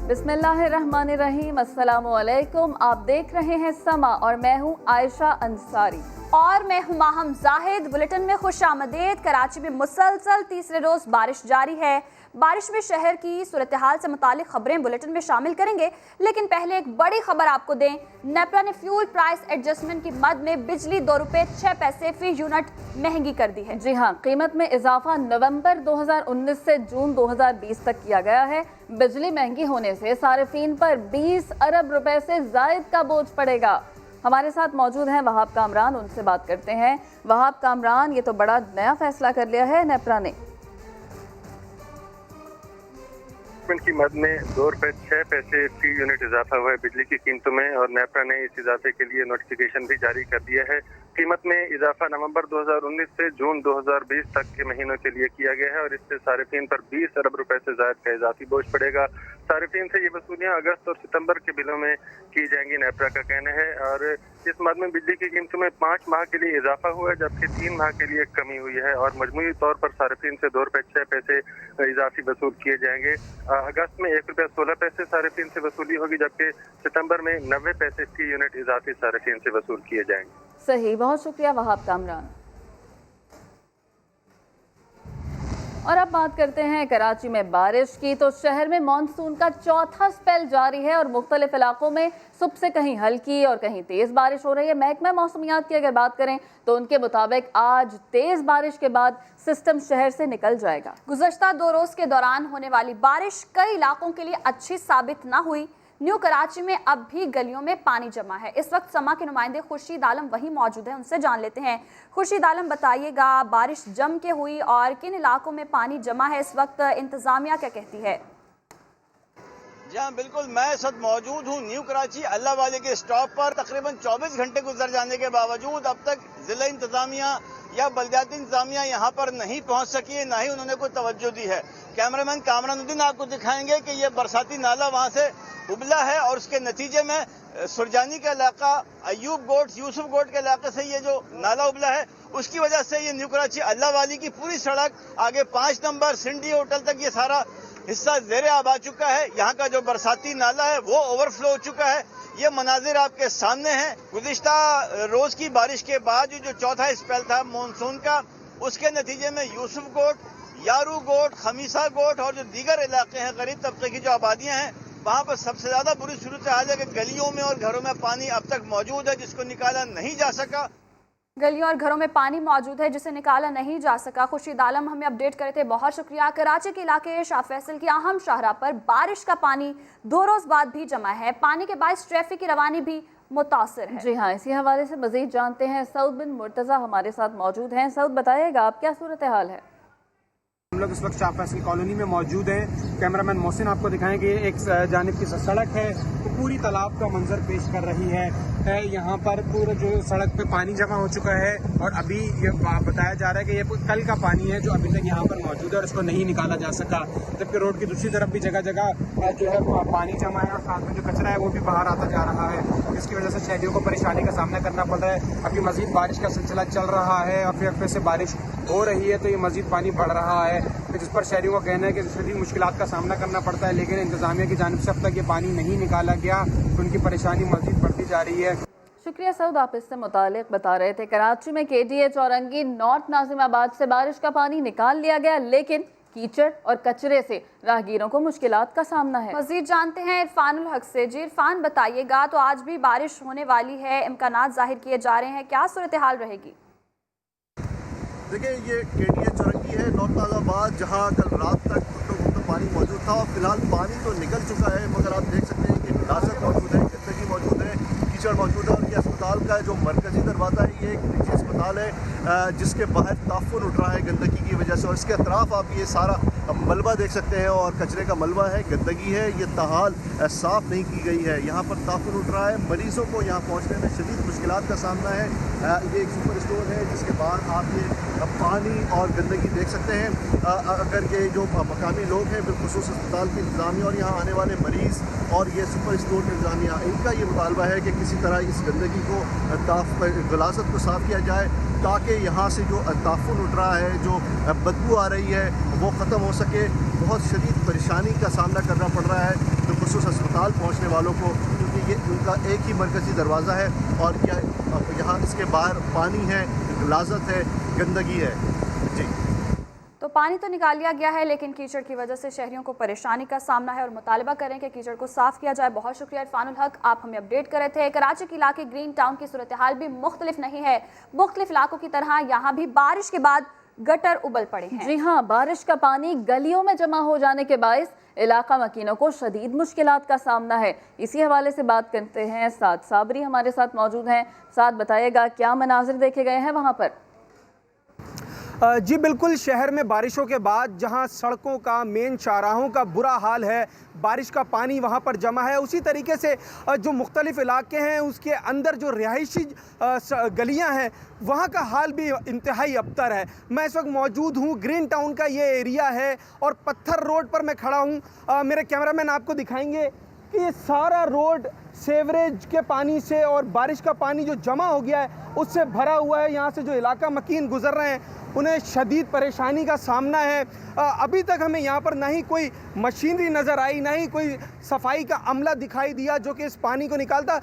बिस्मिल्लाहिर्रहमानिर्रहीम, अस्सलामुअलैकुम। आप देख रहे हैं समा और मैं हूं आयशा अंसारी और मैं हूं माहम जाहिद। बुलेटिन में खुशामदीद। कराची में मुसलसल तीसरे रोज बारिश जारी है। बारिश में शहर की सूरत हाल से मुतालिक खबरें बुलेटिन में शामिल करेंगे, लेकिन पहले एक बड़ी खबर आपको दें। नेपरा ने फ्यूल प्राइस एडजस्टमेंट की मद में बिजली 2 रुपए 6 पैसे फी यूनिट महंगी कर दी है। जी हाँ, कीमत में इजाफा नवंबर 2019 से जून 2020 तक किया गया है। बिजली महंगी होने से सारिफीन पर 20 अरब रुपए से जायद का बोझ पड़ेगा। हमारे साथ मौजूद हैं वहाब कामरान, उनसे बात करते हैं। वहाब कामरान, ये तो बड़ा नया फैसला कर लिया है नेपरा ने। की मद में 2 रुपए 6 पैसे फी यूनिट इजाफा हुआ है बिजली की कीमतों में, और नेपरा ने इस इजाफे के लिए नोटिफिकेशन भी जारी कर दिया है। कीमत में इजाफा नवंबर 2019 से जून 2020 तक के महीनों के लिए किया गया है और इससे सारिफीन पर 20 अरब रुपए से ज्यादा का इजाफी बोझ पड़ेगा। सारिफीन से ये वसूलियां अगस्त और सितंबर के बिलों में की जाएंगी, नेपरा का कहना है। और इस मद में बिजली की कीमतों में 5 माह के लिए इजाफा हुआ है, जबकि 3 माह के लिए कमी हुई है और मजमूई तौर पर सारिफीन से 2 रुपए 6 पैसे इजाफी वसूल किए जाएंगे। अगस्त में 1 रुपया 16 पैसे सारिफीन से वसूली होगी, जबकि सितंबर में 90 पैसे फी यूनिट इजाफी सारिफीन से वसूल किए जाएंगे। सही, बहुत शुक्रिया वहाब कामरान। और अब बात करते हैं कराची में बारिश की। तो शहर में मानसून का चौथा स्पेल जारी है और मुख्तलिफ इलाकों में सुबह से कहीं हल्की और कहीं तेज बारिश हो रही है। महकमा मौसमियात की अगर बात करें तो उनके मुताबिक आज तेज बारिश के बाद सिस्टम शहर से निकल जाएगा। गुज़श्ता 2 रोज के दौरान होने वाली बारिश कई इलाकों के लिए अच्छी साबित न हुई। न्यू कराची में अब भी गलियों में पानी जमा है। इस वक्त समा के नुमाइंदे खुर्शीद आलम वहीं मौजूद हैं, उनसे जान लेते हैं। खुर्शीद आलम, बताइएगा बारिश जम के हुई और किन इलाकों में पानी जमा है, इस वक्त इंतजामिया क्या कहती है? जी हाँ, बिल्कुल, मैं इस वक्त मौजूद हूँ न्यू कराची अल्लाह वाले के स्टॉप पर। तकरीबन 24 घंटे गुजर जाने के बावजूद अब तक जिला इंतजामिया या बल्दियाती इंतजामिया यहाँ पर नहीं पहुँच सकी है, ना ही उन्होंने कोई तवज्जो दी है। कैमरामैन कामरानुद्दीन आपको दिखाएंगे कि ये बरसाती नाला वहाँ से उबला है और उसके नतीजे में सुरजानी का इलाका, अयूब गोट, यूसुफ गोट के इलाके से ये जो नाला उबला है, उसकी वजह से ये न्यू कराची अल्लाह वाली की पूरी सड़क आगे 5 नंबर सिंडी होटल तक ये सारा हिस्सा ज़ेरे आब आ चुका है। यहाँ का जो बरसाती नाला है वो ओवरफ्लो हो चुका है। ये मनाजिर आपके सामने हैं। गुज़िश्ता रोज की बारिश के बाद जो चौथा स्पेल था मानसून का, उसके नतीजे में यूसुफ गोट, यारू गोट, खमीसा गोट और जो दीगर इलाके हैं, गरीब तबके की जो आबादियां हैं, वहाँ पर सबसे ज्यादा बुरी सूरत हाल है कि गलियों में और घरों में पानी अब तक मौजूद है, जिसको निकाला नहीं जा सका। गलियों और घरों में पानी मौजूद है जिसे निकाला नहीं जा सका। खुर्शीद आलम हमें अपडेट करे थे, बहुत शुक्रिया। कराची के इलाके शाह फैसल की अहम शाहराह पर बारिश का पानी 2 रोज बाद भी जमा है। पानी के बायस ट्रैफिक की रवानी भी मुतासिर है। जी हाँ, इसी हवाले से मजीद जानते हैं। सऊद बिन मुर्तजा हमारे साथ मौजूद हैं। सऊद, बताइएगा आप क्या सूरत हाल है? हम लोग इस वक्त शाह फैसल कॉलोनी में मौजूद हैं। कैमरामैन मोहसिन आपको दिखाएंगे एक जानिब की सड़क है तो पूरी तालाब का मंजर पेश कर रही है। यहाँ पर पूरे जो सड़क पे पानी जमा हो चुका है और अभी ये बताया जा रहा है कि ये कल का पानी है जो अभी तक यहाँ पर मौजूद है और इसको नहीं निकाला जा सका। जबकि रोड की दूसरी तरफ भी जगह जगह जो है पानी जमा है और साथ में जो कचरा है वो भी बाहर आता जा रहा है, जिसकी वजह से शहरियों को परेशानी का सामना करना पड़ रहा है। अभी मजीद बारिश का सिलसिला चल रहा है और फिर से बारिश हो रही है तो ये मजीद पानी बढ़ रहा है, जिस पर शहरियों का कहना है कि शदीद मुश्किलात का सामना करना पड़ता है। लेकिन इंतजामिया की जानिब से अब तक ये पानी नहीं निकाला गया तो उनकी परेशानी मजीद बढ़ती जा रही है। शुक्रिया सऊद, आप इससे मुतालिक बता रहे थे। कराची में KDH चौरंगी नॉर्थ नाजिमाबाद से बारिश का पानी निकाल लिया गया, लेकिन कीचड़ और कचरे से राहगीरों को मुश्किलात का सामना है। मजीद जानते हैं इरफानुल हक से। जी इरफान, बताइएगा, तो आज भी बारिश होने वाली है, इम्कानात जाहिर किए जा रहे हैं, क्या सूरत हाल रहेगी? देखिए, ये KDH चौरंगी है नॉर्थ नाजिमाबाद, जहाँ कल रात तक घुटनों पानी मौजूद था और फिलहाल पानी तो निकल चुका है, मगर आप देख सकते हैं कि नाजक मौजूद है, गंदगी मौजूद है, कीचड़ मौजूद है। और ये अस्पताल का जो मरकजी दरवाज़ा है, ये एक निजी अस्पताल है जिसके बाहर ताफुन उठ रहा है गंदगी की वजह से, और इसके अतराफ आप ये सारा मलबा देख सकते हैं और कचरे का मलबा है, गंदगी है, ये ताहाल साफ़ नहीं की गई है। यहाँ पर ताफुन उठ रहा है, मरीज़ों को यहाँ पहुँचने में शदीद मुश्किलात का सामना है। ये एक सुपर स्टोर है जिसके बाहर आप ये पानी और गंदगी देख सकते हैं। अगर ये जो मकामी लोग हैं, बिलखुसूस अस्पताल की इंतजामिया और यहाँ आने वाले मरीज़ और ये सुपर स्टोर की इंतजामिया, इनका ये मुतालबा है कि किसी तरह इस गंदगी को गलासत को साफ़ किया जाए, ताकि यहाँ से जो ताफुन उठ रहा है, जो बदबू आ रही है, वो ख़त्म हो सके। बहुत शदीद परेशानी का सामना करना पड़ रहा है। तो बखसूस अस्पताल पहुँचने वालों को, क्योंकि ये उनका एक ही मरकज़ी दरवाज़ा है और यहाँ इसके बाहर पानी है, गलाजत है, गंदगी है। जी, तो पानी तो निकाल लिया गया है, लेकिन कीचड़ की वजह से शहरियों को परेशानी का सामना है और मुतालबा करें कि कीचड़ को साफ किया जाए। बहुत शुक्रिया इरफानुल हक, आप हमें अपडेट कर रहे थे। कराची के इलाके ग्रीन टाउन की सूरत हाल भी मुख्तलिफ नहीं है। मुख्तलिफ इलाकों की तरह यहाँ भी बारिश के बाद गटर उबल पड़े हैं। जी हाँ, बारिश का पानी गलियों में जमा हो जाने के बायस इलाका मकीनों को शदीद मुश्किलात का सामना है। इसी हवाले से बात करते हैं, साद साबरी हमारे साथ मौजूद हैं। साद, बताइएगा क्या मनाजिर देखे गए हैं वहाँ पर? जी बिल्कुल, शहर में बारिशों के बाद जहां सड़कों का, मेन चौराहों का बुरा हाल है, बारिश का पानी वहां पर जमा है, उसी तरीके से जो मुख्तलिफ इलाके हैं उसके अंदर जो रिहायशी गलियां हैं वहां का हाल भी इंतहाई अबतर है। मैं इस वक्त मौजूद हूं, ग्रीन टाउन का ये एरिया है और पत्थर रोड पर मैं खड़ा हूं। मेरे कैमरामैन आपको दिखाएंगे कि ये सारा रोड सेवरेज के पानी से और बारिश का पानी जो जमा हो गया है उससे भरा हुआ है। यहाँ से जो इलाका मकीन गुजर रहे हैं उन्हें शदीद परेशानी का सामना है। अभी तक हमें यहाँ पर ना ही कोई मशीनरी नज़र आई, ना ही कोई सफाई का अमला दिखाई दिया जो कि इस पानी को निकालता।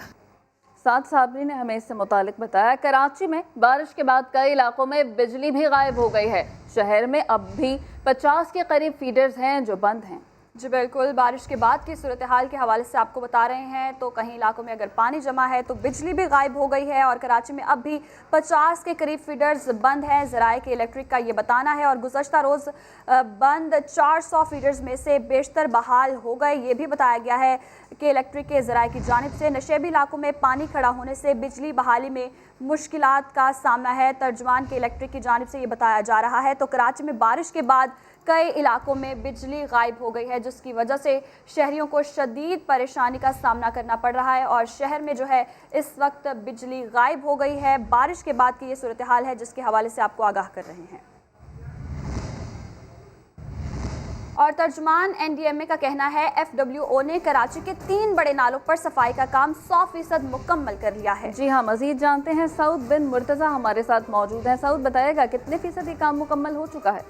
साद साबरी ने हमें इससे मुतालिक बताया, कराची में बारिश के बाद कई इलाकों में बिजली भी गायब हो गई है। शहर में अब भी 50 के करीब फीडर्स हैं जो बंद हैं। जी बिल्कुल, बारिश के बाद की सूरत हाल के हवाले से आपको बता रहे हैं। तो कहीं इलाकों में अगर पानी जमा है तो बिजली भी गायब हो गई है और कराची में अब भी 50 के करीब फीडर्स बंद हैं। ज़राए के इलेक्ट्रिक का ये बताना है और गुज़श्ता रोज़ बंद 400 फीडर्स में से बेशतर बहाल हो गए। ये भी बताया गया है कि इलेक्ट्रिक के ज़राए की जानिब से नशेबी इलाकों में पानी खड़ा होने से बिजली बहाली में मुश्किलात का सामना है। तर्जुमान के इलेक्ट्रिक की जानिब से ये बताया जा रहा है। तो कराची में बारिश के बाद कई इलाकों में बिजली गायब हो गई है, जिसकी वजह से शहरियों को शदीद परेशानी का सामना करना पड़ रहा है और शहर में जो है इस वक्त बिजली गायब हो गई है। बारिश के बाद की ये सूरत हाल है जिसके हवाले से आपको आगाह कर रहे हैं। और तर्जुमान NDMA का कहना है FWO ने कराची के 3 बड़े नालों पर सफाई का काम 100% मुकम्मल कर लिया है। जी हाँ, मजीद जानते हैं, सऊद बिन मुर्तज़ा हमारे साथ मौजूद हैं। सऊद, बताइएगा कितने फीसद ये काम मुकम्मल हो चुका है?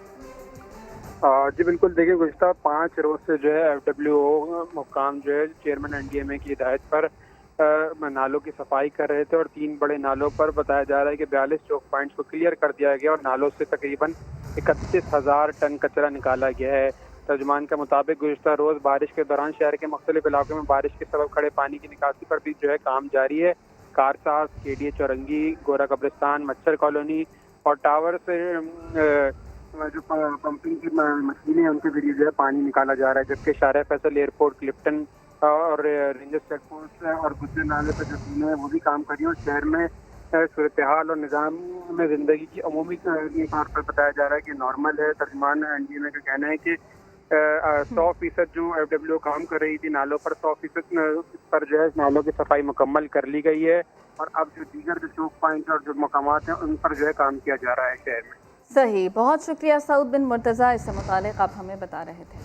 जी बिल्कुल, देखिए गुज़श्ता 5 रोज़ से जो है FWO मुकाम जो है चेयरमैन NDMA की हिदायत पर नालों की सफाई कर रहे थे और 3 बड़े नालों पर बताया जा रहा है कि 42 चौक पॉइंट्स को क्लियर कर दिया गया और नालों से तकरीबन 31,000 टन कचरा निकाला गया है। तर्जुमान के मुताबिक गुज़श्ता रोज़ बारिश के दौरान शहर के मुख्तलिफ इलाकों में बारिश के सबब खड़े पानी की निकासी पर भी जो है काम जारी है। कारसाज, KDA चौरंगी, गोरा कब्रिस्तान, मच्छर कॉलोनी और टावर से जो पंपिंग की मशीनें हैं उनके जरिए जो है पानी निकाला जा रहा है, जबकि शारा फैसल एयरपोर्ट, क्लिफ्टन और रेंजर्स चेक पोस्ट और गुजरे नाले पर जो टीमें हैं वो भी काम कर रही हैं और शहर में सूरत हाल और निज़ाम में ज़िंदगी की अमूमी तौर पर बताया जा रहा है कि नॉर्मल है। तर्जुमान NDMA का कहना है कि 100% जो FWO काम कर रही थी नालों पर 100% पर जो है नालों की सफाई मुकम्मल कर ली गई है और अब जो दीगर जो चौक पॉइंट और जो मकामात हैं उन पर जो है काम किया जा रहा है शहर में। सही, बहुत शुक्रिया सऊद बिन मुर्तज़ा, इससे मुतालिक आप हमें बता रहे थे।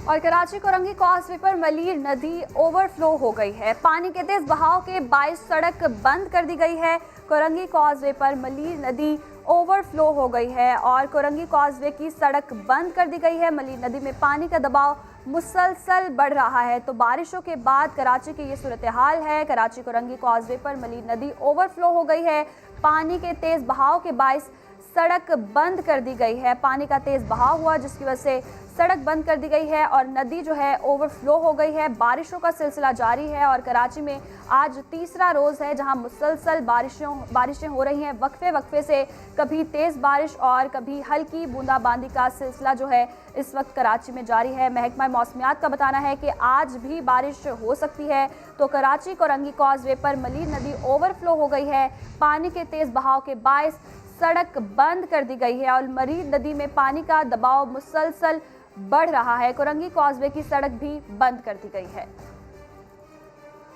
और कराची कोरंगी कॉजवे पर मलीर नदी ओवरफ्लो हो गई है। पानी के तेज बहाव के बायस सड़क बंद कर दी गई है। कोरंगी कॉजवे पर मलीर नदी ओवरफ्लो हो गई है और कोरंगी कॉजवे की सड़क बंद कर दी गई है। मलीर नदी में पानी का दबाव मुसलसल बढ़ रहा है। तो बारिशों के बाद कराची की ये सूरत हाल है। कराची कोरंगी कॉजवे पर मलीर नदी ओवरफ्लो हो गई है। पानी के तेज बहाव के बायस सड़क बंद कर दी गई है। पानी का तेज बहाव हुआ जिसकी वजह से सड़क बंद कर दी गई है और नदी जो है ओवरफ्लो हो गई है। बारिशों का सिलसिला जारी है और कराची में आज तीसरा रोज़ है जहां मुसलसल बारिशें हो रही हैं। वक्फे वक्फे से कभी तेज़ बारिश और कभी हल्की बूंदाबांदी का सिलसिला जो है इस वक्त कराची में जारी है। महकमा मौसमियात का बताना है कि आज भी बारिश हो सकती है। तो कराची कोरंगी कॉजवे पर मलीर नदी ओवरफ्लो हो गई है। पानी के तेज़ बहाव के बायस सड़क बंद कर दी गई है और मलीर नदी में पानी का दबाव मुसलसल बढ़ रहा है। कोरंगी कॉजवे की सड़क भी बंद कर दी गई है।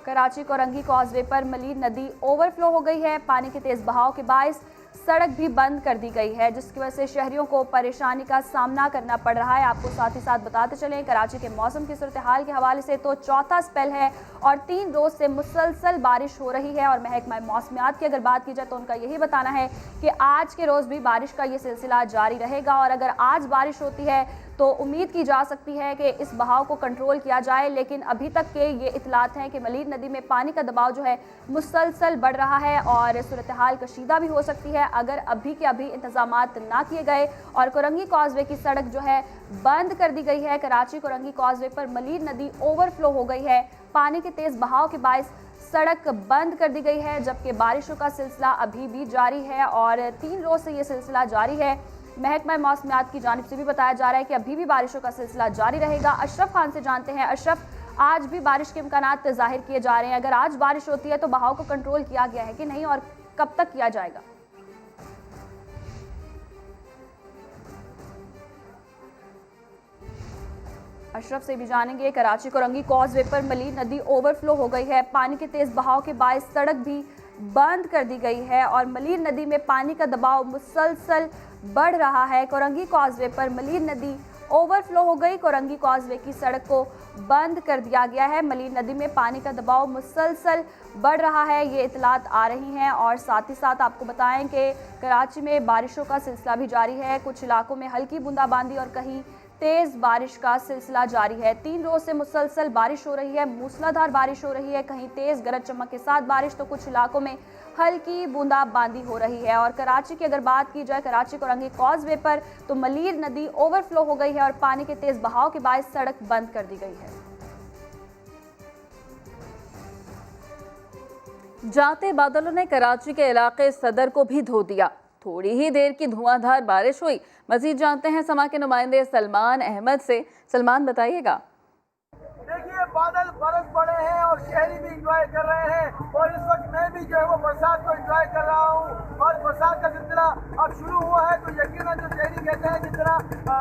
कराची कोरंगी कॉजवे पर मलीर नदी ओवरफ्लो हो गई है। पानी के तेज बहाव के बायस सड़क भी बंद कर दी गई है जिसकी वजह से शहरियों को परेशानी का सामना करना पड़ रहा है। आपको साथ ही साथ बताते चलें कराची के मौसम की सूरत हाल के हवाले से तो चौथा स्पेल है और 3 रोज़ से मुसलसल बारिश हो रही है और महकमा मौसमियात की अगर बात की जाए तो उनका यही बताना है कि आज के रोज़ भी बारिश का ये सिलसिला जारी रहेगा और अगर आज बारिश होती है तो उम्मीद की जा सकती है कि इस बहाव को कंट्रोल किया जाए। लेकिन अभी तक के ये इतलात हैं कि मलीर नदी में पानी का दबाव जो है मुसलसल बढ़ रहा है और सूरत हाल कशीदा भी हो सकती है अगर अभी के अभी इंतजामात ना किए गए। और कोरंगी कॉजवे की सड़क जो है बंद कर दी गई है। कराची कोरंगी कॉजवे पर मलीर नदी ओवरफ्लो हो गई है। पानी के तेज़ बहाव के बायस सड़क बंद कर दी गई है, जबकि बारिशों का सिलसिला अभी भी जारी है और 3 रोज़ से ये सिलसिला जारी है। महकमा मौसमियात की जानिब से भी बताया जा रहा है कि अभी भी बारिशों का सिलसिला जारी रहेगा। अशरफ खान से जानते हैं। अशरफ, आज भी बारिश के इम्कानात जाहिर किए जा रहे हैं, अगर आज बारिश होती है तो बहाव को कंट्रोल किया गया है कि नहीं और कब तक किया जाएगा? अशरफ से भी जानेंगे। कराची कोरंगी कॉजवे पर मलीर नदी ओवरफ्लो हो गई है। पानी के तेज़ बहाव के बायस सड़क भी बंद कर दी गई है और मलीर नदी में पानी का दबाव मुसलसल बढ़ रहा है। कोरंगी कॉजवे पर मलीर नदी ओवरफ्लो हो गई। कोरंगी कॉजवे की सड़क को बंद कर दिया गया है। मलीर नदी में पानी का दबाव मुसलसल बढ़ रहा है, ये इतलात आ रही हैं। और साथ ही साथ आपको बताएं कि कराची में बारिशों का सिलसिला भी जारी है। कुछ इलाकों में हल्की बूंदाबांदी और कहीं तेज़ बारिश का सिलसिला जारी है। 3 रोज़ से मुसलसल बारिश हो रही है, मूसलाधार बारिश हो रही है, कहीं तेज़ गरज चमक के साथ बारिश तो कुछ इलाकों में हल्की बूंदाबांदी हो रही है। और कराची की अगर बात की जाए, कराची कोरंगी कॉजवे पर तो मलीर नदी ओवरफ्लो हो गई है और पानी के तेज़ बहाव के बायस सड़क बंद कर दी गई है। जाते बादलों ने कराची के इलाके सदर को भी धो दिया। थोड़ी ही देर की धुआंधार बारिश हुई। मजीद जानते हैं समा के नुमाइंदे सलमान अहमद से। सलमान, बताइएगा। देखिए, बादल बरस पड़े हैं और शहरी भी इंजॉय कर रहे हैं और इस वक्त मैं भी जो है वो बरसात को इंजॉय कर रहा हूँ। और बरसात का सिलसिला अब शुरू हुआ है तो यकीनन जो शहरी कहते हैं जिस तरह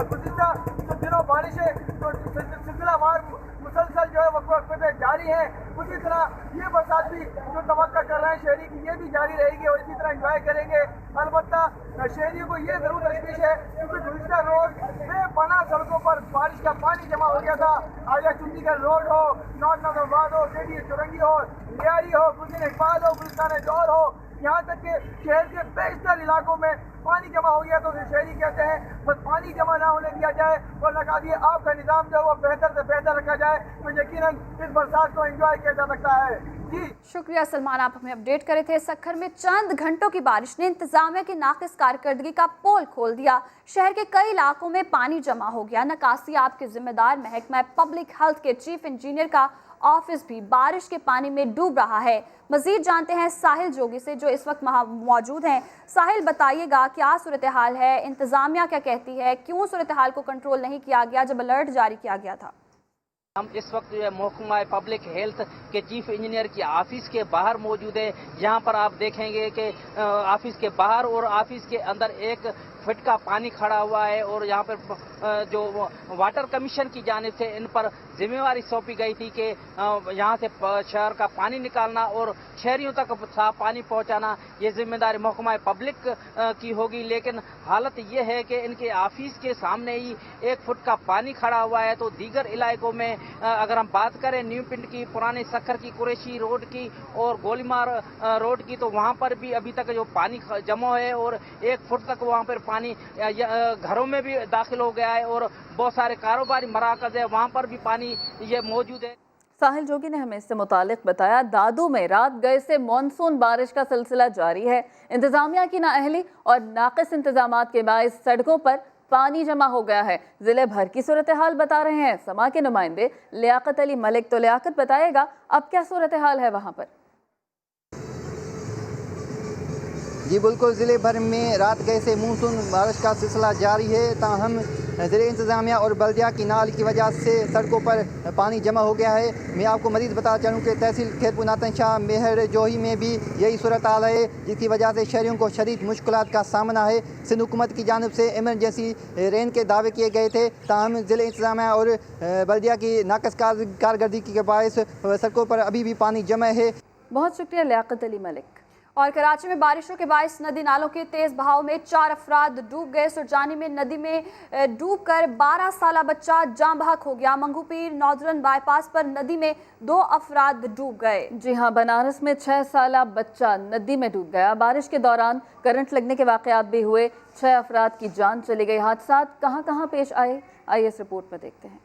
गुज़िश्ता जो दिनों बारिशें तो सिलसिलावार मुसलसल जो है वक्त पे जारी है, उसी तरह ये बरसात भी जो तवक्का कर रहे हैं शहरी की ये भी जारी रहेगी और इसी तरह इंजॉय करेंगे। अलबत्ता शहरियों को ये जरूर तशवीश है क्योंकि गुज़िश्ता रोज बेपनाह सड़कों पर बारिश का पानी जमा हो गया था। आजा चंडीगढ़ रोड हो, नॉर्थ नाज़रबाद हो, जेडी चुरंगी हो, लियारी हो, गुलशन इकबाल हो, गुलस्तान दौर हो, यहाँ तक के शहर के बेशतर इलाकों में पानी जमा हो गया। तो शहरी कहते हैं बस पानी जमा ना होने दिया जाए और लगा दिए आपका निज़ाम जो है वो बेहतर से बेहतर रखा जाए तो यकीनन इस बरसात को एंजॉय किया जा सकता है। जी शुक्रिया सलमान, आप हमें अपडेट करे थे। सक्खर में चंद घंटों की बारिश ने इंतजामिया की नाकिस कारकर्दगी का पोल खोल दिया। शहर के कई इलाकों में पानी जमा हो गया। नकासी आपके जिम्मेदार महकमा पब्लिक हेल्थ के चीफ इंजीनियर का ऑफिस भी बारिश के पानी में डूब रहा है। मजीद जानते हैं साहिल जोगी से जो इस वक्त मौजूद हैं। साहिल, बताइएगा क्या सूरत हाल है, इंतजामिया क्या कहती है, क्यों सूरत हाल को कंट्रोल नहीं किया गया जब अलर्ट जारी किया गया था? हम इस वक्त जो है महकमा पब्लिक हेल्थ के चीफ इंजीनियर की ऑफिस के बाहर मौजूद है। यहाँ पर आप देखेंगे कि ऑफिस के बाहर और ऑफिस के अंदर 1 फुट का पानी खड़ा हुआ है और यहाँ पर जो वाटर कमीशन की जानिब से इन पर जिम्मेवारी सौंपी गई थी कि यहाँ से शहर का पानी निकालना और शहरियों तक साफ पानी पहुँचाना, ये जिम्मेदारी महकमा पब्लिक की होगी। लेकिन हालत ये है कि इनके ऑफिस के सामने ही 1 फुट का पानी खड़ा हुआ है। तो दीगर इलाकों में अगर हम बात करें न्यू पिंड की, पुराने सक्खर की, कुरैशी रोड की और गोलीमार रोड की, तो वहाँ पर भी अभी तक जो पानी जमा है और 1 फुट तक वहाँ पर पानी घरों में भी दाखिल हो गया है और बहुत सारे कारोबारी मराकज़ है वहाँ पर भी पानी ये मौजूद है। साहिल जोगी ने हमें इससे मुतालिक बताया। दादू में रात गए से मानसून बारिश का सिलसिला जारी है। इंतजामिया की नाअहली और नाकिस इंतजामात के बायस सड़कों पर पानी जमा हो गया है। जिले भर की सूरत हाल बता रहे हैं समा के नुमाइंदे लियाकत अली मलिक। तो लियाकत, बताएगा अब क्या सूरत हाल है वहाँ पर? जी बिल्कुल, ज़िले भर में रात गए से मानसून बारिश का सिलसिला जारी है। ताहम ज़िले इंतज़ामिया और बल्दिया की नाल की वजह से सड़कों पर पानी जमा हो गया है। मैं आपको मज़ीद बता चलूँ कि तहसील खैरपुर नातन शाह मेहर जोही में भी यही सूरत हाल है, जिसकी वजह से शहरियों को शदीद मुश्किलात का सामना है। सिंध हुकूमत की जानिब से इमरजेंसी रेन के दावे किए गए थे, ताहम ज़िले इंतज़ामिया और बल्दिया की नाकस कारकर्दगी के बायस सड़कों पर अभी भी पानी जमा है। बहुत शुक्रिया लियाकत अली मलिक। और कराची में बारिशों के बायस नदी नालों के तेज बहाव में 4 अफराद डूब गए। सुरजानी में नदी में डूबकर 12 साला बच्चा जाँ बहक हो गया। मंगूपीर नॉर्दर्न बाईपास पर नदी में 2 अफराद डूब गए। जी हां, बनारस में 6 साला बच्चा नदी में डूब गया। बारिश के दौरान करंट लगने के वाकयात भी हुए, 6 अफराद की जान चली गई। हादसा कहां पेश आए, आइए इस रिपोर्ट में देखते हैं।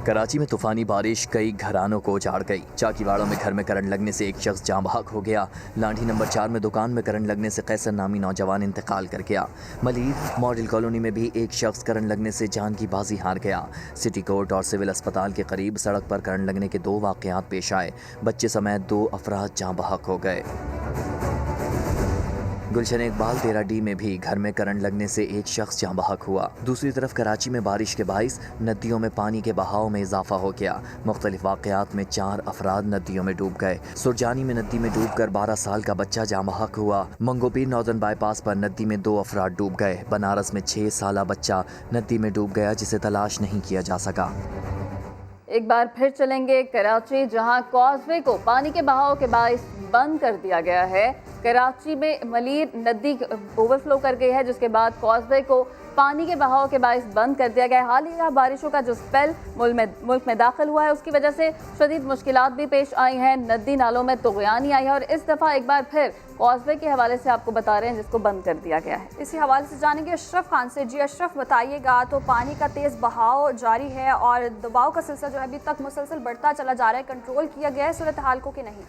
कराची में तूफानी बारिश कई घरानों को उजाड़ गई। चाकीवाड़ा में घर में करंट लगने से एक शख्स जाँ बहक हो गया। लाठी नंबर 4 में दुकान में करंट लगने से कैसर नामी नौजवान इंतकाल कर गया। मलिर मॉडल कॉलोनी में भी एक शख्स करंट लगने से जान की बाजी हार गया। सिटी कोर्ट और सिविल अस्पताल के करीब सड़क पर करंट लगने के 2 वाकयात पेश आए। बच्चे समेत 2 अफराद जाँ बहक हो गए। गुलशन इकबाल 13D में भी घर में करंट लगने से एक शख्स जाँ बहक हुआ। दूसरी तरफ कराची में बारिश के बाइस नदियों में पानी के बहाव में इजाफा हो गया। मुख्तलिफ वाकयात में 4 अफराद नदियों में डूब गए। सुरजानी में नदी में डूबकर 12 साल का बच्चा जाँ बहक हुआ। मंगोपीर नॉर्दर्न बाईपास पर नदी में 2 अफराद डूब गए। बनारस में 6 साला बच्चा नदी में डूब गया जिसे तलाश नहीं किया जा सका। एक बार फिर चलेंगे कराची, जहां कॉजवे को पानी के बहाव के बायस बंद कर दिया गया है। कराची में मलीर नदी ओवरफ्लो कर गई है, जिसके बाद कॉजवे को पानी के बहाव के बायस बंद कर दिया गया है। हालिया बारिशों का जो स्पेल मुल्क में दाखिल हुआ है, उसकी वजह से शदीद मुश्किलात भी पेश आई हैं। नदी नालों में तुग़यानी आई है और इस दफ़ा एक बार फिर कॉजवे के हवाले से आपको बता रहे हैं, जिसको बंद कर दिया गया है। इसी हवाले से जानेंगे अशरफ खान से। जी अशरफ, बताइएगा, तो पानी का तेज़ बहाव जारी है और दबाव का सिलसिला जो है अभी तक मुसलसल बढ़ता चला जा रहा है, कंट्रोल किया गया है सूरत हाल को कि नहीं?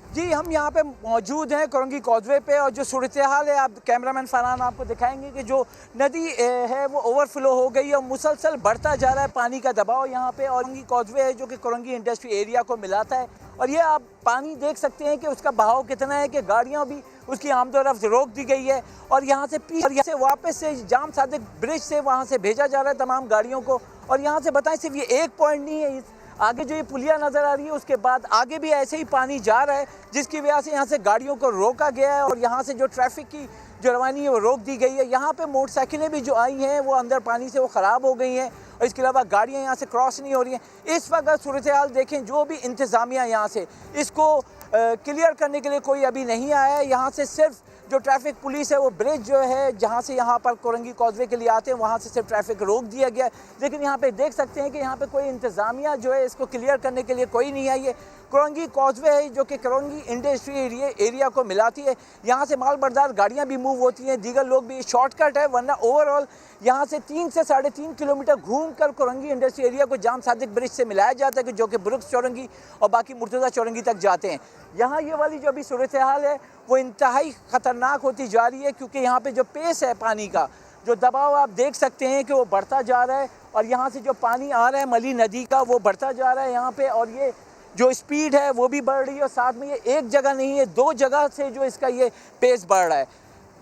जी, हम यहाँ पे मौजूद हैं कोरंगी कॉजवे पे, और जो सूरत हाल है आप कैमरामैन फरहान आपको दिखाएंगे कि जो नदी है वो ओवरफ्लो हो गई है और मुसलसल बढ़ता जा रहा है पानी का दबाव यहाँ पे। और कोरंगी कॉजवे है जो कि कोरंगी इंडस्ट्री एरिया को मिलाता है, और ये आप पानी देख सकते हैं कि उसका बहाव कितना है कि गाड़ियाँ भी उसकी आमदोरफ्त रोक दी गई है। और यहाँ से वापस से जाम सादिक ब्रिज से वहाँ से भेजा जा रहा है तमाम गाड़ियों को। और यहाँ से बताएं, सिर्फ ये एक पॉइंट नहीं है, आगे जो ये पुलिया नज़र आ रही है उसके बाद आगे भी ऐसे ही पानी जा रहा है, जिसकी वजह से यहाँ से गाड़ियों को रोका गया है और यहाँ से जो ट्रैफिक की जो रवानी है वो रोक दी गई है। यहाँ पे मोटरसाइकिलें भी जो आई हैं वो अंदर पानी से वो ख़राब हो गई हैं, और इसके अलावा गाड़ियाँ यहाँ से क्रॉस नहीं हो रही हैं। इस वक्त सूरत हाल देखें, जो भी इंतज़ामिया यहाँ से इसको क्लियर करने के लिए कोई अभी नहीं आया है। यहाँ से सिर्फ जो ट्रैफिक पुलिस है वो ब्रिज जो है जहाँ से यहाँ पर कोरंगी कॉजवे के लिए आते हैं वहाँ से सिर्फ ट्रैफिक रोक दिया गया है। लेकिन यहाँ पे देख सकते हैं कि यहाँ पे कोई इंतज़ामिया जो है इसको क्लियर करने के लिए कोई नहीं आई है। कोरंगी कॉजवे है जो कि कोरंगी इंडस्ट्री एरिया को मिलाती है। यहाँ से माल बरदार गाड़ियाँ भी मूव होती हैं, दीगर लोग भी, शॉर्टकट है, वरना ओवरऑल यहाँ से 3 से 3.5 किलोमीटर घूमकर कोरंगी इंडस्ट्री एरिया को जाम सादिक ब्रिज से मिलाया जाता है, कि जो कि ब्रुक्स चौरंगी और बाकी मुर्तज़ा चौरंगी तक जाते हैं। यहाँ ये वाली जो अभी सूरत हाल है वो इंतहाई ख़तरनाक होती जा रही है, क्योंकि यहाँ पे जो पेस है पानी का, जो दबाव आप देख सकते हैं कि वो बढ़ता जा रहा है। और यहाँ से जो पानी आ रहा है मली नदी का वो बढ़ता जा रहा है यहाँ पे, और ये जो स्पीड है वो भी बढ़ रही है। और साथ में ये एक जगह नहीं है, 2 जगह से जो इसका ये पेस बढ़ रहा है।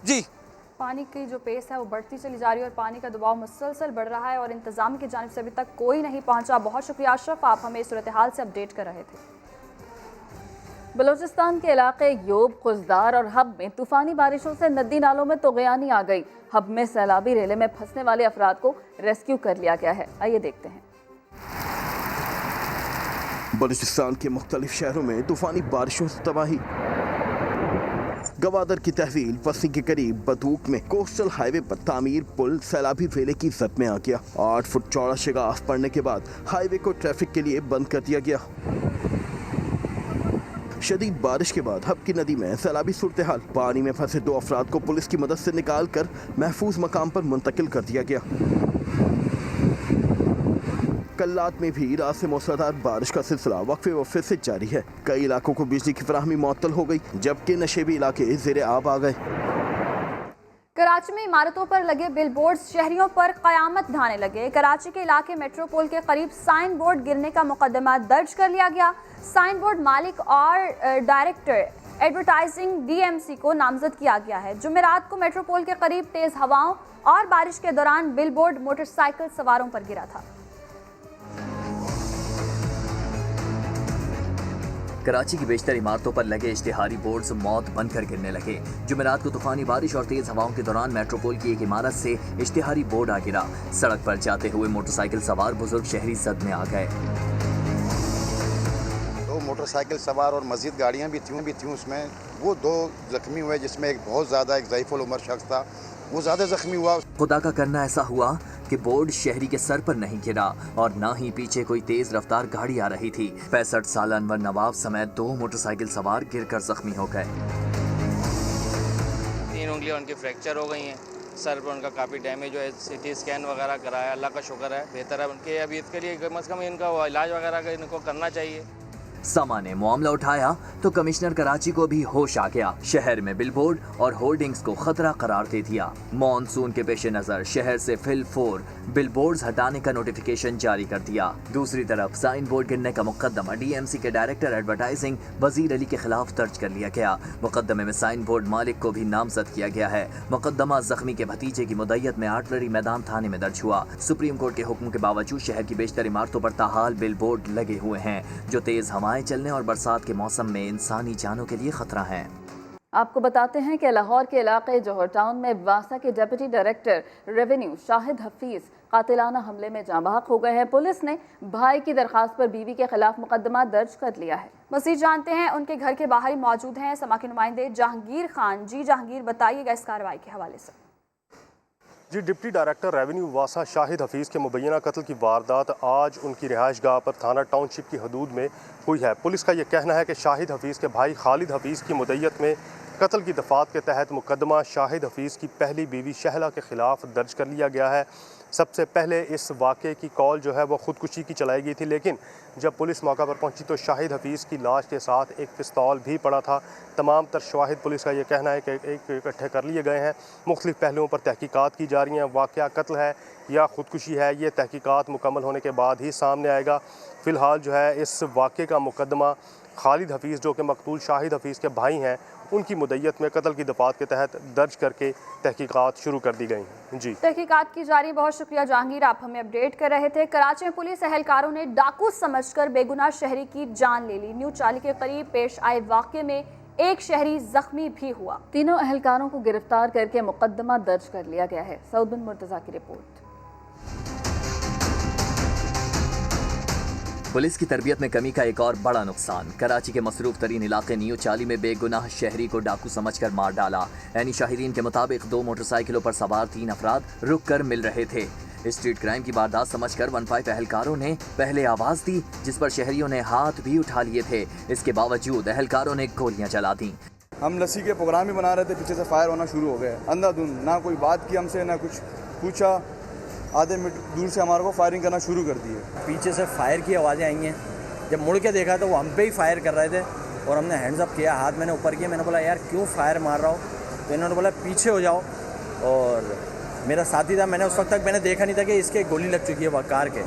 जी, पानी की जो पेस है वो बढ़ती चली जा रही है और पानी का दबाव मुसलसल बढ़ रहा है, और इंतज़ाम की जानिब से अभी तक कोई नहीं पहुंचा। बहुत शुक्रिया अशरफ, आप हमें सूरत हाल से अपडेट कर रहे थे। बलूचिस्तान के इलाके योब, खुजदार और हब में तूफानी बारिशों से नदी नालों में तुग़यानी आ गई। हब में सैलाबी रेले में फंसने वाले अफराद को रेस्क्यू कर लिया गया है। आइए देखते हैं। बलूचिस्तान के मुख्तलिफ शहरों में तूफानी बारिशों से तबाही। गवादर की तहसील पसी के करीब बदूक में कोस्टल हाईवे पर तामीर पुल सैलाबी रेले की जद में आ गया। 8 फुट चौड़ा शिगाफ पड़ने के बाद हाईवे को ट्रैफिक के लिए बंद कर दिया गया। शदीद बारिश के बाद हब की नदी में सैलाबी सूरत हाल। पानी में फंसे 2 अफराद को पुलिस की मदद से निकाल कर महफूज मकाम पर मुंतकिल कर दिया गया। कल्लात में भी रात से मूसलाधार बारिश का सिलसिला वक्फे से जारी है। कई इलाकों को बिजली की फराहमी मुअत्तल हो गई, जबकि नशेबी इलाके ज़ेरे आब आ गए। कराची में इमारतों पर लगे बिलबोर्ड्स शहरियों पर क़यामत ढाने लगे। कराची के इलाके मेट्रोपोल के करीब साइन बोर्ड गिरने का मुकदमा दर्ज कर लिया गया। साइन बोर्ड मालिक और डायरेक्टर एडवर्टाइजिंग DMC को नामजद किया गया है। जुमेरात को मेट्रोपोल के करीब तेज हवाओं और बारिश के दौरान बिलबोर्ड मोटरसाइकिल सवारों पर गिरा था। कराची की बेशतर इमारतों पर लगे इश्तिहारी बोर्ड्स मौत बनकर गिरने लगे। जुमेरात को तूफानी बारिश और तेज हवाओं के दौरान मेट्रोपोल की एक इमारत से इश्तिहारी बोर्ड आ गिरा। सड़क पर जाते हुए मोटरसाइकिल सवार बुजुर्ग शहरी सदमे आ गए। मोटरसाइकिल सवार और मज़ीद गाड़ियाँ भी थीं उसमें। वो 2 ज़ख्मी हुए, जिसमें एक बहुत ज़्यादा एक ज़ईफ़ुल उमर शख्स था, वो ज़्यादा ज़ख्मी हुआ। खुदा का करना ऐसा हुआ कि बोर्ड शहरी के सर पर नहीं गिरा और ना ही पीछे कोई तेज रफ्तार गाड़ी आ रही थी। 65 साल अनवर नवाब समेत 2 मोटरसाइकिल सवार गिरकर जख्मी हो गए। 3 उंगलियां उनकी फ्रैक्चर हो गई हैं, सर पर उनका काफ़ी डैमेज हुआ है। CT स्कैन वगैरह कराया, अल्लाह का शुक्र है बेहतर है उनके। अभी इसके लिए कम से कम इनका इलाज वगैरह इनको करना चाहिए। समा ने मामला उठाया तो कमिश्नर कराची को भी होश आ गया। शहर में बिलबोर्ड और होर्डिंग्स को खतरा करार दे दिया। मॉनसून के पेश नजर शहर से फिल 4 बिलबोर्ड्स हटाने का नोटिफिकेशन जारी कर दिया। दूसरी तरफ साइन बोर्ड गिरने का मुकदमा DMC के डायरेक्टर एडवर्टाइजिंग वजीर अली के खिलाफ दर्ज कर लिया गया। मुकदमे में साइन बोर्ड मालिक को भी नामजद किया गया है। मुकदमा जख्मी के भतीजे की मुद्दत में आर्टलरी मैदान थाने में दर्ज हुआ। सुप्रीम कोर्ट के हुक्म के बावजूद शहर की बेशतर इमारतों पर ताहाल बिलबोर्ड लगे हुए हैं जो तेज हवाएं चलने और बरसात के मौसम में इंसानी जानों के लिए खतरा है। आपको बताते हैं कि लाहौर के इलाके जौहर टाउन में वासा के deputy director revenue Shahid Hafeez कातिलाना हमले में जाँ बहक हो गए हैं। पुलिस ने भाई की दरखास्त पर बीवी के खिलाफ मुकदमा दर्ज कर लिया है। मज़ीद जानते हैं उनके घर के बाहर ही मौजूद हैं समा के नुमाइंदे जहांगीर खान। जी जहांगीर, बताइएगा इस कार्रवाई के हवाले से। जी, डिप्टी डायरेक्टर रेवेन्यू वासा शाहिद हफीज़ के मुबैना कत्ल की वारदात आज उनकी रिहाइश गाह पर थाना टाउनशिप की हदूद में हुई है। पुलिस का यह कहना है कि शाहिद हफीज़ के भाई खालिद हफीज़ की मुद्दत में कत्ल की दफात के तहत मुकदमा शाहिद हफीज़ की पहली बीवी शहला के खिलाफ दर्ज कर लिया गया है। सबसे पहले इस वाक़े की कॉल जो है वो ख़ुदकुशी की चलाई गई थी, लेकिन जब पुलिस मौका पर पहुंची तो शाहिद हफीज़ की लाश के साथ एक पिस्तौल भी पड़ा था। तमाम तर शवाहिद पुलिस का ये कहना है कि इकट्ठे कर लिए गए हैं। मुख्तलिफ़ पहलुओं पर तहकीकात की जा रही हैं। वाक़या कत्ल है या ख़ुदकुशी है, ये तहकीकात मुकम्मल होने के बाद ही सामने आएगा। फ़िलहाल जो है इस वाक़े का मुकदमा खालिद हफीज़ जो कि मकतूल शाहिद हफीज़ के भाई हैं उनकी मुद्दत में कत्ल की दफात के तहत दर्ज करके तहकीकात शुरू कर दी गई हैं। जी, तहकीकात की जारी। बहुत शुक्रिया जहांगीर, आप हमें अपडेट कर रहे थे। कराची में पुलिस एहलकारों ने डाकू समझकर बेगुनाह शहरी की जान ले ली। न्यू चाली के करीब पेश आए वाक़े में एक शहरी जख्मी भी हुआ। तीनों एहलकारों को गिरफ्तार करके मुकदमा दर्ज कर लिया गया है। सऊद बिन मुर्तज़ा की रिपोर्ट। पुलिस की तरबियत में कमी का एक और बड़ा नुकसान। कराची के मसरूफ तरीन इलाके न्यू चाली में बेगुनाह शहरी को डाकू समझकर मार डाला। यानी शाहिदीन के मुताबिक 2 मोटरसाइकिलों पर सवार 3 अफराद रुक कर मिल रहे थे। स्ट्रीट क्राइम की वारदात समझकर 15 एहलकारों ने पहले आवाज दी, जिस पर शहरियों ने हाथ भी उठा लिए थे। इसके बावजूद एहलकारों ने गोलियां चला दी। हम लस्सी के प्रोग्राम भी बना रहे थे, पीछे से फायर होना शुरू हो गया अंधाधुंध। ना कोई बात की हमसे, ना कुछ पूछा। आधे मीटर दूर से हमारे को फायरिंग करना शुरू कर दी है। पीछे से फायर की आवाज़ें आई हैं। जब मुड़ के देखा तो वो हम पे ही फायर कर रहे थे और हमने हैंड्स अप किया, हाथ मैंने ऊपर किया। मैंने बोला यार क्यों फायर मार रहा हो, तो इन्होंने बोला पीछे हो जाओ। और मेरा साथी था, मैंने उस वक्त तक मैंने देखा नहीं था कि इसके गोली लग चुकी है कार के।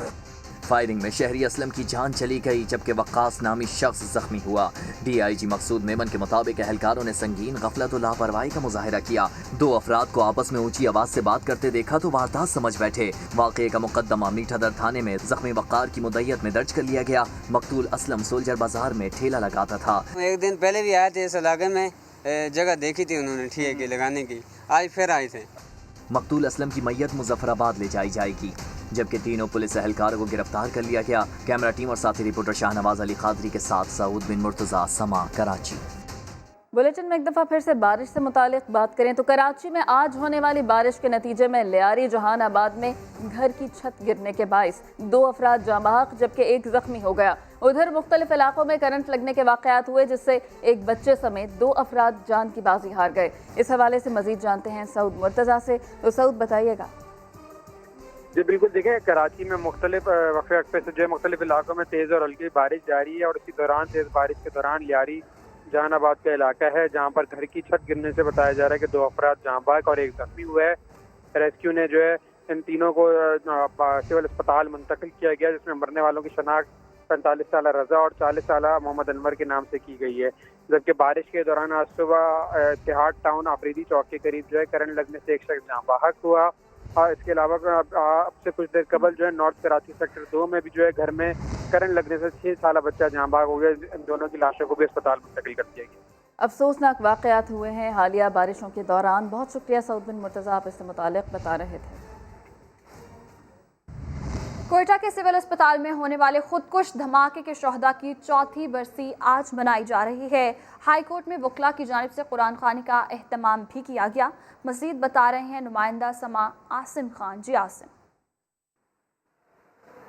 फायरिंग में शहरी असलम की जान चली गई, जबकि वक्कास नामी शख्स जख्मी हुआ। DIG मकसूद मेमन के मुताबिक एहलकारों ने संगीन गफलत और लापरवाही का मुजाहिरा किया। 2 अफराद को आपस में ऊंची आवाज से बात करते देखा तो वारदात समझ बैठे। वाक़े का मुकदमा मीठादर थाने में जख्मी वक्कार की मुद्दत में दर्ज कर लिया गया। मकतूल असलम सोल्जर बाजार में ठेला लगाता था। एक दिन पहले भी आए थे इस इलाके में, जगह देखी थी उन्होंने ठेके लगाने की, आज फिर आए थे। मकतूल असलम की मैयत मुजफ्फराबाद ले जाई जाएगी, जबकि तीनों पुलिस एहलकारों को गिरफ्तार कर लिया गया। कैमरा टीम और साथी रिपोर्टर शाहनवाज अली कादरी के साथ सऊद बिन मुर्तज़ा, समा, कराची। बुलेटिन में एक दफ़ा फिर से बारिश से मुतालिक बात करें तो कराची में आज होने वाली बारिश के नतीजे में लियारी जहानाबाद में घर की छत गिरने के बाइस 2 अफराद जाँ बहक जबकि 1 जख्मी हो गया। उधर मुख्तलिफ इलाकों में करंट लगने के वाक़यात हुए, जिससे एक बच्चे समेत 2 अफराद जान की बाजी हार गए। इस हवाले से मजीद जानते हैं सऊद मुर्तज़ा से। तो सऊद, बताइएगा। जी बिल्कुल, देखें कराची में मुख्तलिफ वक्फे से जो है मुख्तलिफ इलाकों में तेज़ और हल्की बारिश जारी है और इसी दौरान तेज़ बारिश के दौरान लियारी जहानाबाद का इलाका है, जहां पर घर की छत गिरने से बताया जा रहा है कि 2 अफराद जाँ बहक और 1 जख्मी हुआ है। रेस्क्यू ने जो है इन तीनों को सिविल अस्पताल मुंतकिल किया गया, जिसमें मरने वालों की शनाख्त 45 साल रजा और 40 साल मोहम्मद अनवर के नाम से की गई है। जबकि बारिश के दौरान आज सुबह इत्तेहाद टाउन आफरीदी चौक के करीब जो है करंट लगने से एक शख्स जाँ बहक हुआ। और इसके अलावा अब से कुछ देर कबल जो है नॉर्थ कराची सेक्टर 2 में भी जो है घर में करंट लगने से 6 साल बच्चा जाँ बहक हो गया। इन दोनों की लाशों को भी अस्पताल मुंतकिल कर दिया गया। अफसोसनाक वाक़यात हुए हैं हालिया बारिशों के दौरान। बहुत शुक्रिया सऊद बिन मुर्तज़ा, आप इससे मुताल्लिक़ बता रहे थे। कोयटा के सिविल अस्पताल में होने वाले खुदकुश धमाके के शोहदा की चौथी बरसी आज मनाई जा रही है। हाई कोर्ट में वकला की जानिब से कुरान खानी का एहतमाम भी किया गया। मजीद बता रहे हैं नुमाइंदा समा आसिम खान। जी आसिम।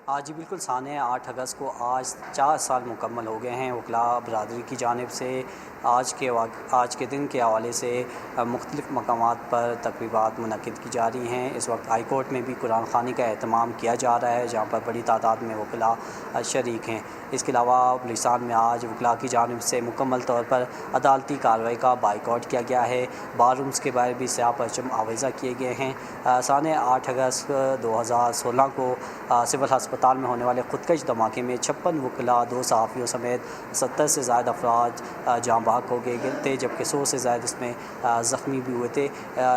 आज बिल्कुल साने 8 अगस्त को आज 4 साल मुकम्मल हो गए हैं। वकला बरदरी की जानिब से आज के दिन के हवाले से मुख्तलिफ़ मकामात पर तकरीबात मुनक़िद की जा रही हैं। इस वक्त हाई कोर्ट में भी कुरान खानी का एहतमाम किया जा रहा है, जहाँ पर बड़ी तादाद में वकला शरीक हैं। इसके अलावा लिसान में आज वकला की जानिब से मुकम्मल तौर पर अदालती कार्रवाई का बाइकआउट किया गया है। बार रूम्स के बाहर भी स्याह परचम आवेज़ा किए गए हैं। साने 8 अगस्त 2016 को सिविल अस्पताल में होने वाले खुदकश धमाके में 56 वकला, 2 सहाफ़ियों समेत 70 से ज़्यादा अफराद जाँ बहक हो गए थे, जबकि 100 से ज़्यादा इसमें ज़ख्मी भी हुए थे।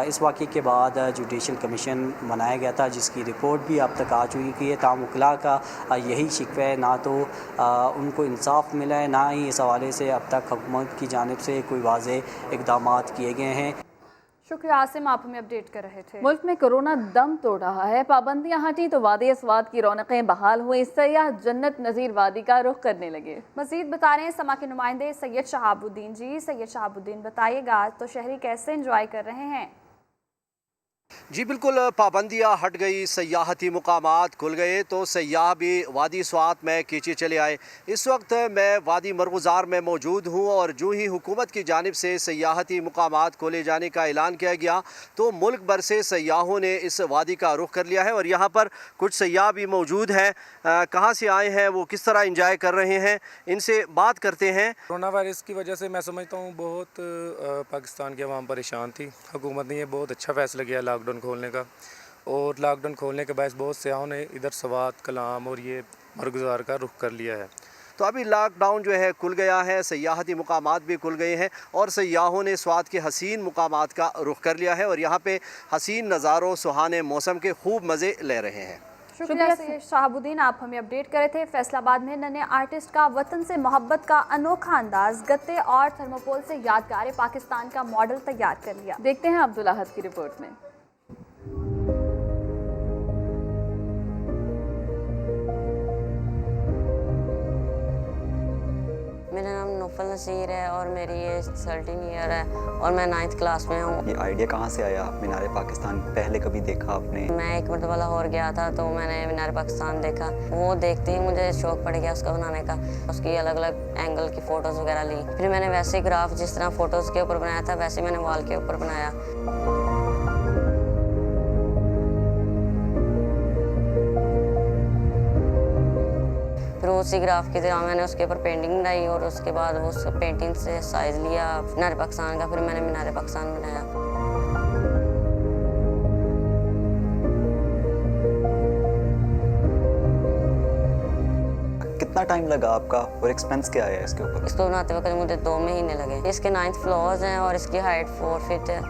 इस वाक़े के बाद जुडिशल कमीशन बनाया गया था, जिसकी रिपोर्ट भी अब तक आ चुकी है। ताम वकला का यही शिकवा है, ना तो उनको इंसाफ मिला है, ना ही इस हवाले से अब तक हुकूमत की जानिब से कोई वाज़ेह इक़दामात किए गए हैं। शुक्रिया आसिम, आप हमें अपडेट कर रहे थे। मुल्क में कोरोना दम तोड़ रहा है। पाबंदियां हटी तो वादी अस्वाद की रौनकें बहाल हुई। सयाह जन्नत नज़ीर वादी का रुख करने लगे। मजीद बता रहे हैं समा के नुमाइंदे सैयद शहाबुद्दीन। जी सैयद शहाबुद्दीन, बताइएगा तो शहरी कैसे एंजॉय कर रहे हैं? जी बिल्कुल, पाबंदियाँ हट गई, सयाहती मुकामात खुल गए तो सयाह भी वादी स्वात में खींचे चले आए। इस वक्त मैं वादी मरगुज़ार में मौजूद हूँ और जो ही हुकूमत की जानिब से सयाहती मुकामात खोले जाने का ऐलान किया गया तो मुल्क भर से सयाहों ने इस वादी का रुख कर लिया है। और यहाँ पर कुछ सयाह भी मौजूद हैं। कहाँ से आए हैं, वो किस तरह इंजॉय कर रहे हैं, इनसे बात करते हैं। कोरोना वायरस की वजह से मैं समझता हूँ बहुत पाकिस्तान की आवाम परेशान थी। हुकूमत ने ये बहुत अच्छा फ़ैसला किया लॉकडाउन खोलने का, और लॉकडाउन खोलने के बाद बहुत सयाहों ने इधर सवात, कलाम और ये मरगुज़ार का रुख कर लिया है। तो अभी लॉकडाउन जो है खुल गया है, सयाहती मुकामात भी खुल गए हैं और सयाहों ने स्वात के हसीन मुकामात का रुख कर लिया है और यहाँ पे हसीन नज़ारों, सुहाने मौसम के खूब मज़े ले रहे हैं। शुक्रिया शहाबुद्दीन, आप हमें अपडेट कर रहे थे। फैसलाबाद में नन्हे आर्टिस्ट का वतन से मोहब्बत का अनोखा अंदाज, गत्ते और थर्मोकोल से यादगार पाकिस्तान का मॉडल तैयार कर लिया। देखते हैं अब्दुल अहद की रिपोर्ट में। मेरा नाम नौफल नसीर है और मेरी एज 13 ईयर है और मैं 9th क्लास में हूँ। ये आइडिया कहाँ से आया? मीनार पाकिस्तान पहले कभी देखा आपने? मैं एक मरतबा लाहौर गया था तो मैंने मीनार पाकिस्तान देखा। वो देखते ही मुझे शौक पड़ गया उसका बनाने का। उसकी अलग अलग एंगल की फ़ोटोज़ वगैरह ली। फिर मैंने वैसे ग्राफ जिस तरह फ़ोटोज़ के ऊपर बनाया था वैसे मैंने वॉल के ऊपर बनाया। फिर उसी ग्राफ की तरह मैंने उसके ऊपर पेंटिंग बनाई और उसके बाद उस पेंटिंग से साइज़ लिया मीनार पाकिस्तान का। फिर मैंने मीनार पाकिस्तान बनाया। कितना टाइम लगा आपका और एक्सपेंस क्या आया इसके ऊपर? इसको बनाते वक्त मुझे 2 महीने लगे। इसके 9 फ्लोर्स हैं और इसकी हाइट 4 फीट है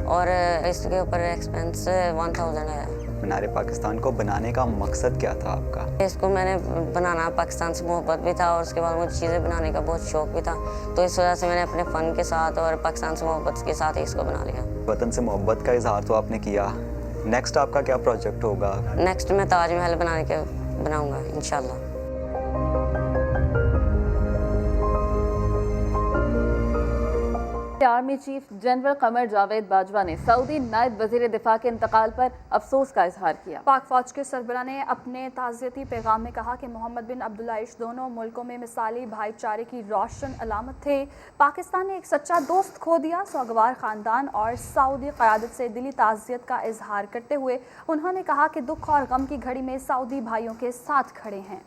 और इसके ऊपर एक्सपेंस 1000 आया। मीनार पाकिस्तान को बनाने का मकसद क्या था आपका? इसको मैंने बनाना पाकिस्तान से मोहब्बत भी था और उसके बाद मुझे चीज़ें बनाने का बहुत शौक भी था, तो इस वजह से मैंने अपने फ़न के साथ और पाकिस्तान से मोहब्बत के साथ ही इसको बना लिया। वतन से मोहब्बत का इजहार तो आपने किया, नेक्स्ट आपका क्या प्रोजेक्ट होगा? नेक्स्ट मैं ताजमहल बनाऊँगा इंशाल्लाह। Army chief general Qamar Javed Bajwa ने सऊदी नायब वजीर दिफा के इंतकाल पर अफसोस का इजहार किया। पाक फौज के सरबराह ने अपने ताज़ियती पैगाम में कहा कि मोहम्मद बिन अब्दुल्लाइश दोनों मुल्कों में मिसाली भाईचारे की रोशन अलामत थे। पाकिस्तान ने एक सच्चा दोस्त खो दिया। सौगवार ख़ानदान और सऊदी क़यादत से दिली ताज़ियत का इजहार करते हुए उन्होंने कहा कि दुख और गम की घड़ी में सऊदी भाइयों के साथ खड़े हैं।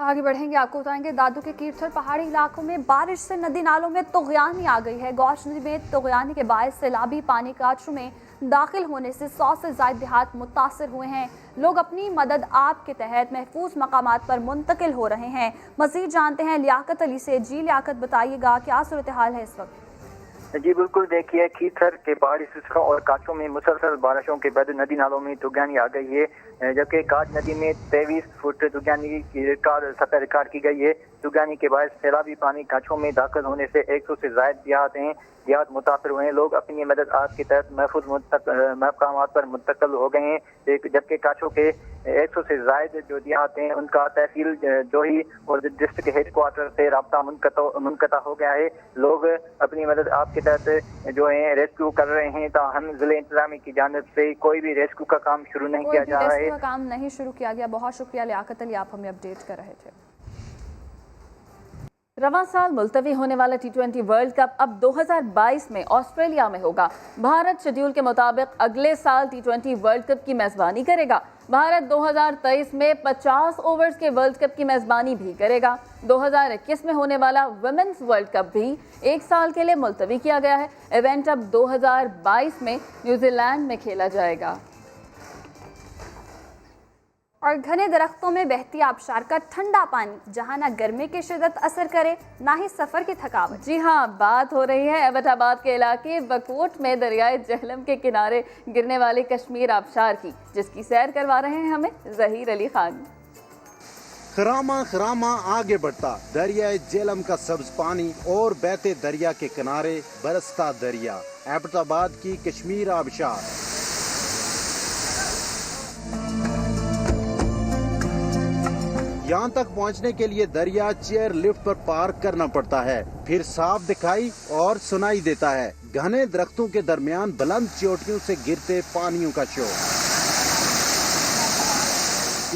आगे बढ़ेंगे, आपको बताएंगे दादू के कीर्थल पहाड़ी इलाकों में बारिश से नदी नालों में तुग़यानी आ गई है। गौश नदी में तुग़यानी के बायस सैलाबी पानी काचू में दाखिल होने से 100 से ज़ायद देहात मुतासर हुए हैं। लोग अपनी मदद आप के तहत महफूज मकामात पर मुंतकिल हो रहे हैं। मज़ीद जानते हैं लियाकत अली से। जी लियाकत, बताइएगा क्या सूरत हाल है इस वक्त? जी बिल्कुल, देखिए खीथर के पहाड़ी सिलसिलों और काचों में मुसलसल बारिशों के बाद नदी नालों में तुगानी आ गई है, जबकि काच नदी में 23 फुट तुगानी की सतह रिकॉर्ड की गई है। तुगानी के बाद सैलाबी पानी काचों में दाखिल होने से 100 से ज्यादा देहात मुतासर हुए हैं। लोग अपनी मदद आज के तहत महफूज मकामात पर मुंतकिल हो गए हैं, जबकि काचों के 100 से ज्यादा जो देहात हैं उनका तहसील जोही और डिस्ट्रिक्ट हेडक्वार्टर से रब्ता मुनक़ता हो गया है। लोग अपनी मदद आपके तहत जो है रेस्क्यू कर रहे हैं, ताहम जिले इंतजामी की जानिब से कोई भी रेस्क्यू का काम शुरू नहीं किया जा रहा है। काम नहीं शुरू किया गया। बहुत शुक्रिया लियाकत अली, आप हमें अपडेट कर रहे थे। रवां साल मुलतवी होने वाला T20 वर्ल्ड कप अब 2022 में ऑस्ट्रेलिया में होगा। भारत शेड्यूल के मुताबिक अगले साल T20 वर्ल्ड कप की मेज़बानी करेगा। भारत 2023 में 50 ओवर्स के वर्ल्ड कप की मेज़बानी भी करेगा। 2021 में होने वाला वुमेन्स वर्ल्ड कप भी 1 साल के लिए मुलतवी किया गया है। इवेंट अब 2022 में न्यूजीलैंड में खेला जाएगा। और घने दरख्तों में बहती आबशार का ठंडा पानी, जहां ना गर्मी की शिद्दत असर करे ना ही सफर की थकावट। जी हाँ, बात हो रही है एबटाबाद के इलाके बकोट में दरियाए जहलम के किनारे गिरने वाले कश्मीर आबशार की, जिसकी सैर करवा रहे हैं हमें ज़हीर अली खान। खरामा खरामा आगे बढ़ता दरियाए जेलम का सब्ज पानी और बहते दरिया के किनारे बरसता दरिया, एबटाबाद की कश्मीर आबशार। यहाँ तक पहुँचने के लिए दरिया चेयर लिफ्ट पर पार्क करना पड़ता है, फिर साफ दिखाई और सुनाई देता है घने दरख्तों के दरमियान बुलंद चोटियों से गिरते पानियों का शोर।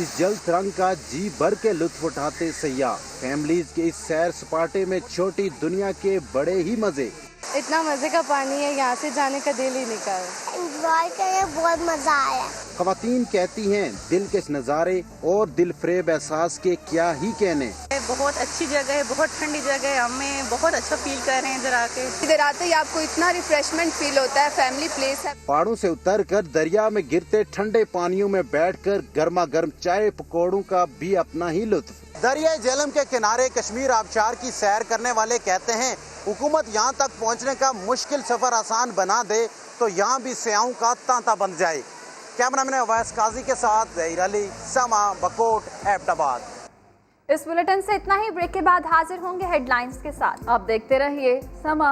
इस जल तरंग का जी भर के लुत्फ उठाते सैयाह। फैमिलीज के इस सैर सपाटे में छोटी दुनिया के बड़े ही मजे। इतना मजे का पानी है, यहाँ से जाने का दिल ही नहीं कर। एंजॉय करके बहुत मजा आया। खवातीन कहती हैं दिल के इस नज़ारे और दिल फरेब एहसास के क्या ही कहने। बहुत अच्छी जगह है, बहुत ठंडी जगह है, हमें बहुत अच्छा फील कर रहे हैं इधर आके। इधर आते ही आपको इतना रिफ्रेशमेंट फील होता है, फैमिली प्लेस है। पहाड़ों से उतरकर दरिया में गिरते ठंडे पानियों में बैठकर गर्मा गर्म चाय पकौड़ों का भी अपना ही लुत्फ। दरिया झेलम के किनारे कश्मीर आबशार की सैर करने वाले कहते हैं हुकूमत यहाँ तक पहुँचने का मुश्किल सफर आसान बना दे तो यहाँ भी सयाहों का तांता बन जाए। कैमरामैन अवैस काजी के साथ ज़हीर अली, समा, बकोट, एबटाबाद। इस बुलेटिन से इतना ही। ब्रेक के बाद हाजिर होंगे हेडलाइंस के साथ। आप देखते रहिए समा।